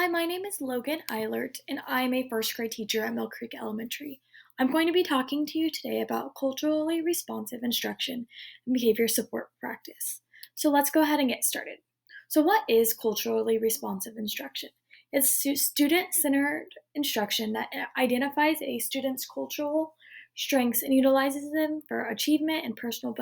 Hi, my name is Logan Eilert, and I'm a first grade teacher at Mill Creek Elementary. I'm going to be talking to you today about culturally responsive instruction and behavior support practice. So let's go ahead and get started. So, what is culturally responsive instruction? It's student centered instruction that identifies a student's cultural strengths and utilizes them for achievement and personal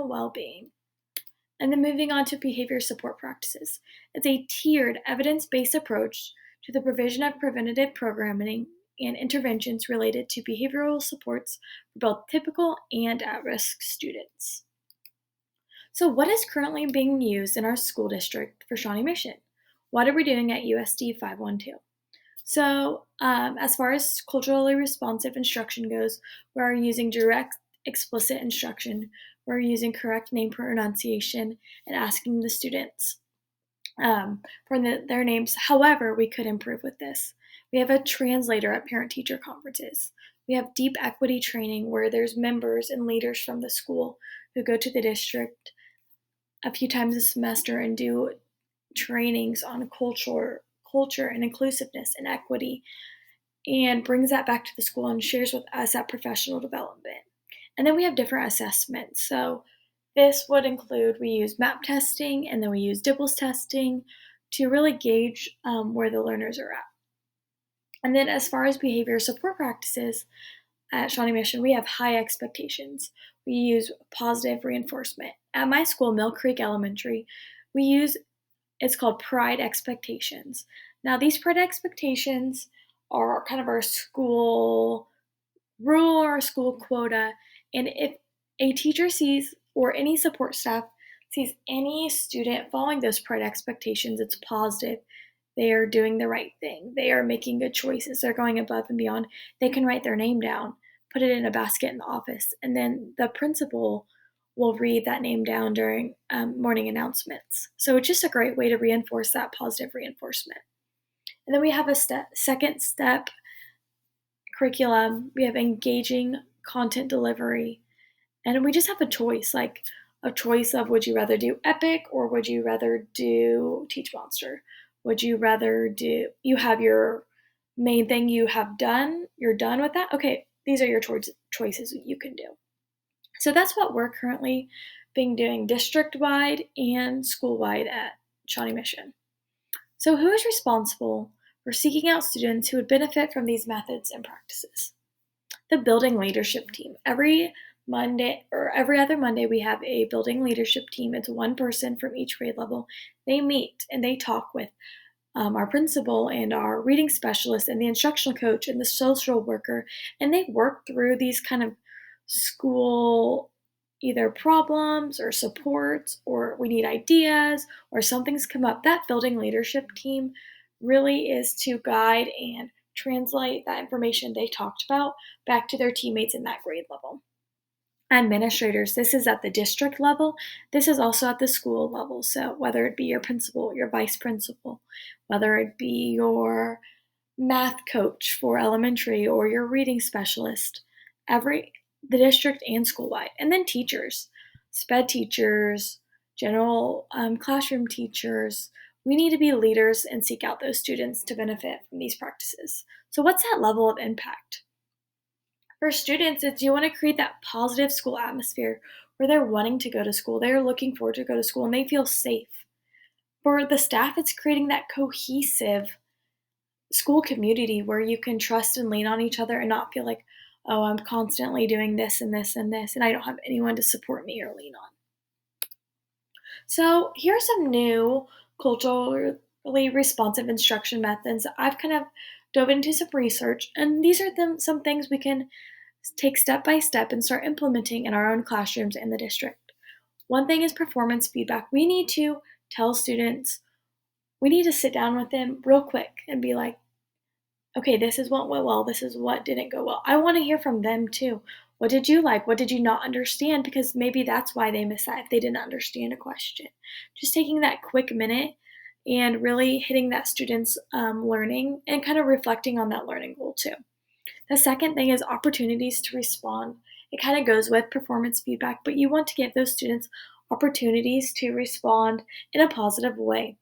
well being. And then moving on to behavior support practices. It's a tiered, evidence based approach to the provision of preventative programming and interventions related to behavioral supports for both typical and at risk students. So, what is currently being used in our school district for Shawnee Mission? What are we doing at USD 512? As far as culturally responsive instruction goes, we're using direct, explicit instruction. We're using correct name pronunciation and asking the students their names. However, we could improve with this. We have a translator at parent-teacher conferences. We have deep equity training where there's members and leaders from the school who go to the district a few times a semester and do trainings on culture and inclusiveness and equity and brings that back to the school and shares with us that professional development. And then we have different assessments. So this would include we use MAP testing and then we use DIBELS testing to really gauge where the learners are at. And then as far as behavior support practices at Shawnee Mission, we have high expectations. We use positive reinforcement. At my school, Mill Creek Elementary, it's called Pride Expectations. Now, these Pride Expectations are kind of our school rule or school quota. And if a teacher sees or any support staff sees any student following those Pride Expectations, it's positive. They are doing the right thing. They are making good choices. They're going above and beyond. They can write their name down, put it in a basket in the office, and then the principal will read that name down during morning announcements. So it's just a great way to reinforce that positive reinforcement. And then we have a second step curriculum. We have engaging content delivery. And we just have a choice, like a choice of would you rather do Epic or would you rather do Teach Monster? Would you rather you have your main thing you're done with that? Okay, these are your choices you can do. So that's what we're currently being doing district-wide and school-wide at Shawnee Mission. So who is responsible for seeking out students who would benefit from these methods and practices? The building leadership team. Every Monday or every other Monday, we have a building leadership team. It's one person from each grade level. They meet and they talk with our principal and our reading specialist and the instructional coach and the social worker, and they work through these kind of school either problems or supports or we need ideas or something's come up. That building leadership team really is to guide and translate that information they talked about back to their teammates in that grade level. Administrators, this is at the district level. This is also at the school level. So whether it be your principal, your vice principal, whether it be your math coach for elementary or your reading specialist, the district and school-wide. And then teachers, SPED teachers, general classroom teachers. We need to be leaders and seek out those students to benefit from these practices. So what's that level of impact? For students, it's you want to create that positive school atmosphere where they're wanting to go to school, they're looking forward to go to school, and they feel safe. For the staff, it's creating that cohesive school community where you can trust and lean on each other and not feel like, oh, I'm constantly doing this and this and this, and I don't have anyone to support me or lean on. So here's some new culturally responsive instruction methods. I've kind of dove into some research, and these are some things we can take step by step and start implementing in our own classrooms in the district. One thing is performance feedback. We need to tell students, we need to sit down with them real quick and be like, okay, this is what went well, this is what didn't go well. I want to hear from them too. What did you like? What did you not understand? Because maybe that's why they missed that if they didn't understand a question. Just taking that quick minute and really hitting that student's learning and kind of reflecting on that learning goal too. The second thing is opportunities to respond. It kind of goes with performance feedback, but you want to give those students opportunities to respond in a positive way.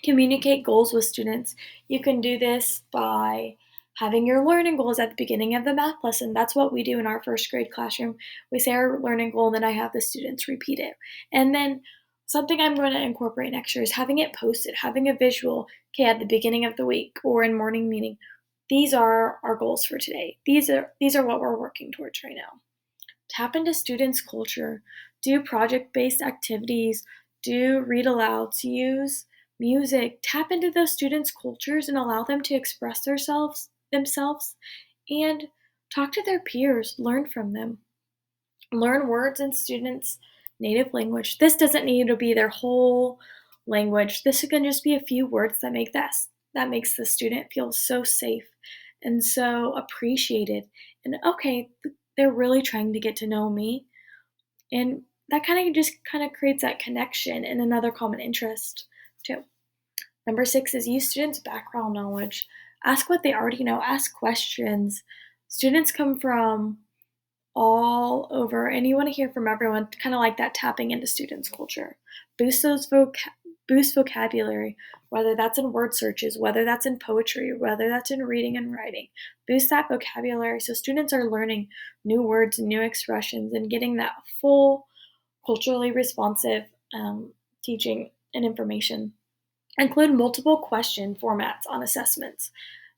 Communicate goals with students. You can do this by having your learning goals at the beginning of the math lesson. That's what we do in our first grade classroom. We say our learning goal, and then I have the students repeat it. And then something I'm going to incorporate next year is having it posted, having a visual, okay, at the beginning of the week or in morning meeting. These are our goals for today. These are what we're working towards right now. Tap into students' culture. Do project-based activities. Do read alouds. Use music. Tap into those students' cultures and allow them to express themselves and talk to their peers. Learn from them. Learn words in students' native language. This doesn't need to be their whole language. This can just be a few words that makes the student feel so safe and so appreciated. And okay, they're really trying to get to know me. And that kind of creates that connection and another common interest too. Number 6 is use students' background knowledge. Ask what they already know. Ask questions. Students come from all over, and you want to hear from everyone, kind of like that tapping into students' culture. Boost vocabulary, whether that's in word searches, whether that's in poetry, whether that's in reading and writing. Boost that vocabulary so students are learning new words and new expressions and getting that full, culturally responsive teaching and information. Include multiple question formats on assessments.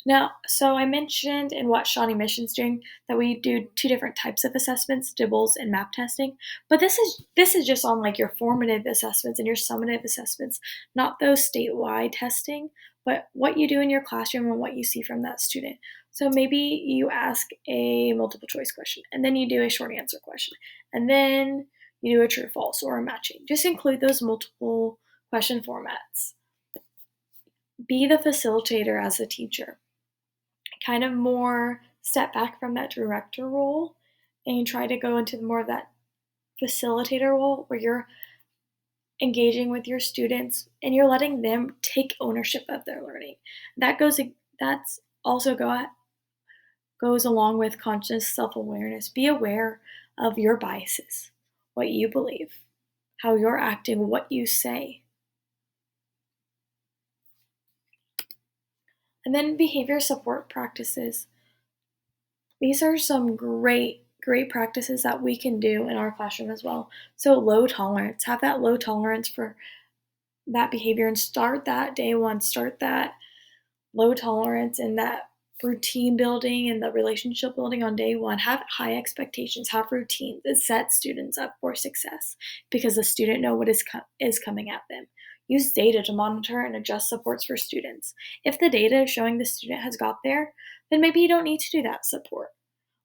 Now, so I mentioned in what Shawnee Mission's doing that we do 2 different types of assessments, DIBELS and map testing. But this is just on like your formative assessments and your summative assessments, not those statewide testing, but what you do in your classroom and what you see from that student. So maybe you ask a multiple choice question, and then you do a short answer question, and then you do a true false or a matching. Just include those multiple question formats. Be the facilitator as a teacher. Kind of more step back from that director role and try to go into more of that facilitator role where you're engaging with your students and you're letting them take ownership of their learning. That's also goes along with conscious self-awareness. Be aware of your biases, what you believe, how you're acting, what you say. And then behavior support practices. These are some great practices that we can do in our classroom as well. So low tolerance, have that low tolerance for that behavior and start that day one, start that low tolerance and that routine building and the relationship building on day one. Have high expectations, have routines that set students up for success because the student know what is coming at them. Use data to monitor and adjust supports for students. If the data is showing the student has got there, then maybe you don't need to do that support.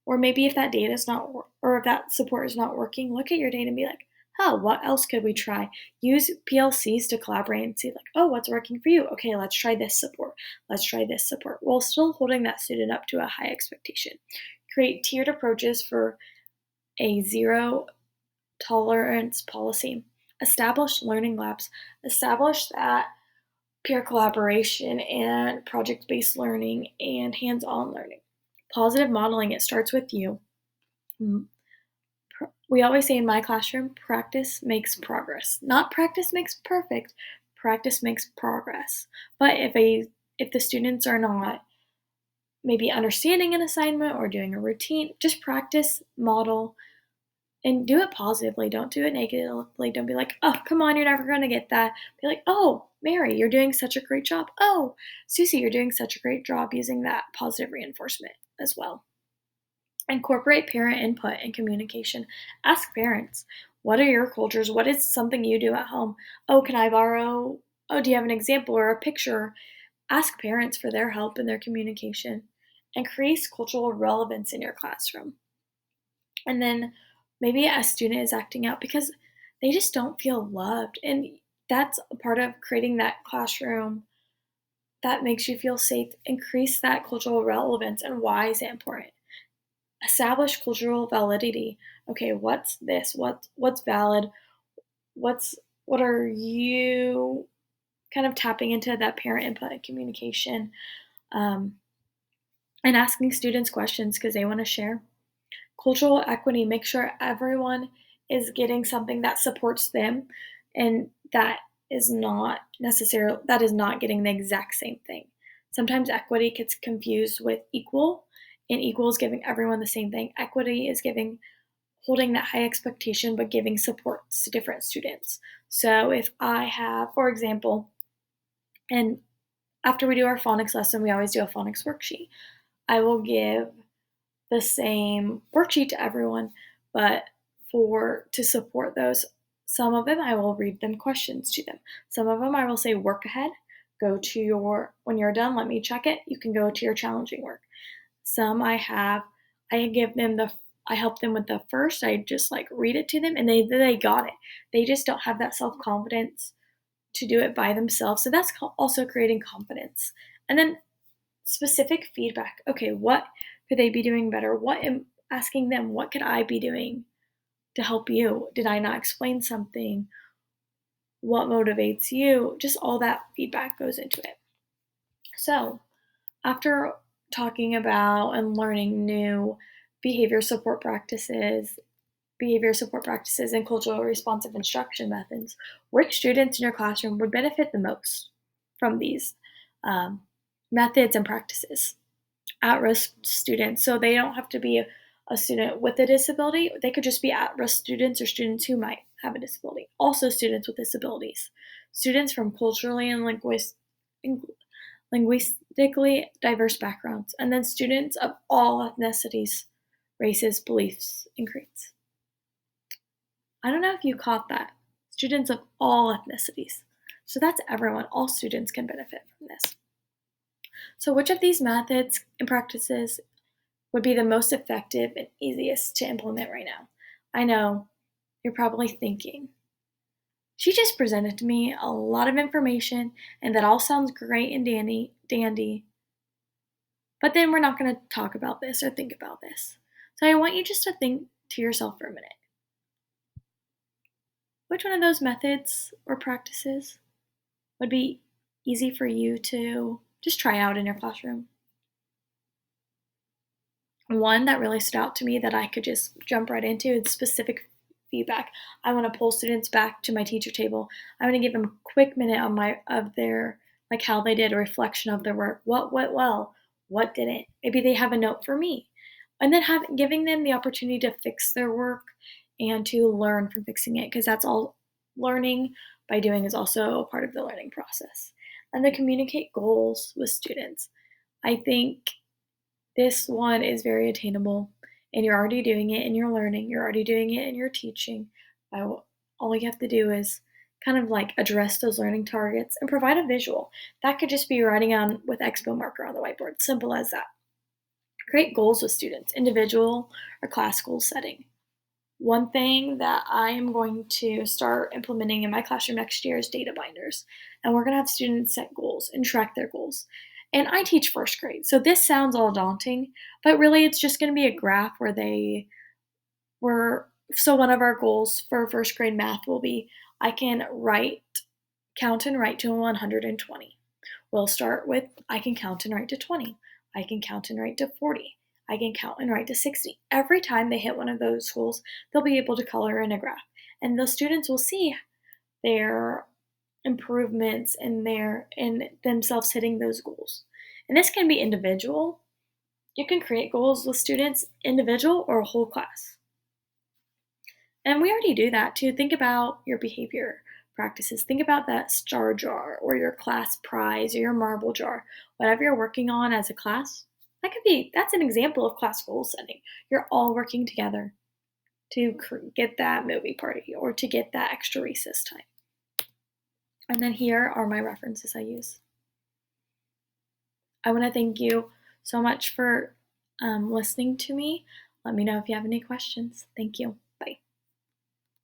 Or maybe if that data is not, or if that support is not working, look at your data and be like, oh, what else could we try? Use PLCs to collaborate and see like, oh, what's working for you? Okay, let's try this support. Let's try this support, while still holding that student up to a high expectation. Create tiered approaches for a zero tolerance policy. Establish learning labs. Establish that peer collaboration and project-based learning and hands-on learning. Positive modeling, it starts with you. We always say in my classroom, practice makes progress. Not practice makes perfect, practice makes progress. But if the students are not maybe understanding an assignment or doing a routine, just practice, model, and do it positively. Don't do it negatively. Don't be like, oh, come on, you're never going to get that. Be like, oh, Mary, you're doing such a great job. Oh, Susie, you're doing such a great job, using that positive reinforcement as well. Incorporate parent input and communication. Ask parents, what are your cultures? What is something you do at home? Oh, can I borrow? Oh, do you have an example or a picture? Ask parents for their help in their communication. Increase cultural relevance in your classroom. And then maybe a student is acting out because they just don't feel loved. And that's a part of creating that classroom that makes you feel safe. Increase that cultural relevance. And why is it important? Establish cultural validity. Okay, what's this? What's valid? What are you kind of tapping into that parent input and communication, and asking students questions because they want to share. Cultural equity, make sure everyone is getting something that supports them and that is not getting the exact same thing. Sometimes equity gets confused with equal, and equal is giving everyone the same thing. Equity is holding that high expectation but giving supports to different students. So if I have, for example, and after we do our phonics lesson, we always do a phonics worksheet. I will give the same worksheet to everyone, but to support those, some of them I will read them questions to them. Some of them I will say work ahead, when you're done, let me check it. You can go to your challenging work. Some I help them with the first. I just like read it to them and they got it. They just don't have that self-confidence to do it by themselves. So that's also creating confidence. And then specific feedback. Okay, what could they be doing better? Asking them, what could I be doing to help you? Did I not explain something? What motivates you? Just all that feedback goes into it. So, after talking about and learning new behavior support practices, and culturally responsive instruction methods, which students in your classroom would benefit the most from these um, methods and practices? At-risk students. So they don't have to be a student with a disability. They could just be at-risk students or students who might have a disability. Also students with disabilities. Students from culturally and linguistically diverse backgrounds. And then students of all ethnicities, races, beliefs, and creeds. I don't know if you caught that. Students of all ethnicities. So that's everyone. All students can benefit from this. So which of these methods and practices would be the most effective and easiest to implement right now? I know you're probably thinking, she just presented to me a lot of information and that all sounds great and dandy, but then we're not going to talk about this or think about this. So I want you just to think to yourself for a minute. Which one of those methods or practices would be easy for you to just try out in your classroom? One that really stood out to me that I could just jump right into is specific feedback. I want to pull students back to my teacher table. I want to give them a quick minute of their like how they did, a reflection of their work. What went well? What didn't? Maybe they have a note for me. And then giving them the opportunity to fix their work and to learn from fixing it, because that's all learning by doing is also a part of the learning process. And then communicate goals with students. I think this one is very attainable, and you're already doing it in your learning, you're already doing it in your teaching. All you have to do is kind of like address those learning targets and provide a visual. That could just be writing on with Expo marker on the whiteboard, simple as that. Create goals with students, individual or class goal setting. One thing that I am going to start implementing in my classroom next year is data binders. And we're going to have students set goals and track their goals. And I teach first grade, so this sounds all daunting, but really it's just going to be a graph so one of our goals for first grade math will be I can count and write to 120. We'll start with I can count and write to 20. I can count and write to 40. I can count and write to 60. Every time they hit one of those goals, they'll be able to color in a graph. And the students will see their improvements in themselves hitting those goals. And this can be individual. You can create goals with students, individual or a whole class. And we already do that too. Think about your behavior practices. Think about that star jar or your class prize or your marble jar. Whatever you're working on as a class, that's an example of class goal setting. You're all working together to get that movie party or to get that extra recess time. And then here are my references I use. I want to thank you so much for listening to me. Let me know if you have any questions. Thank you.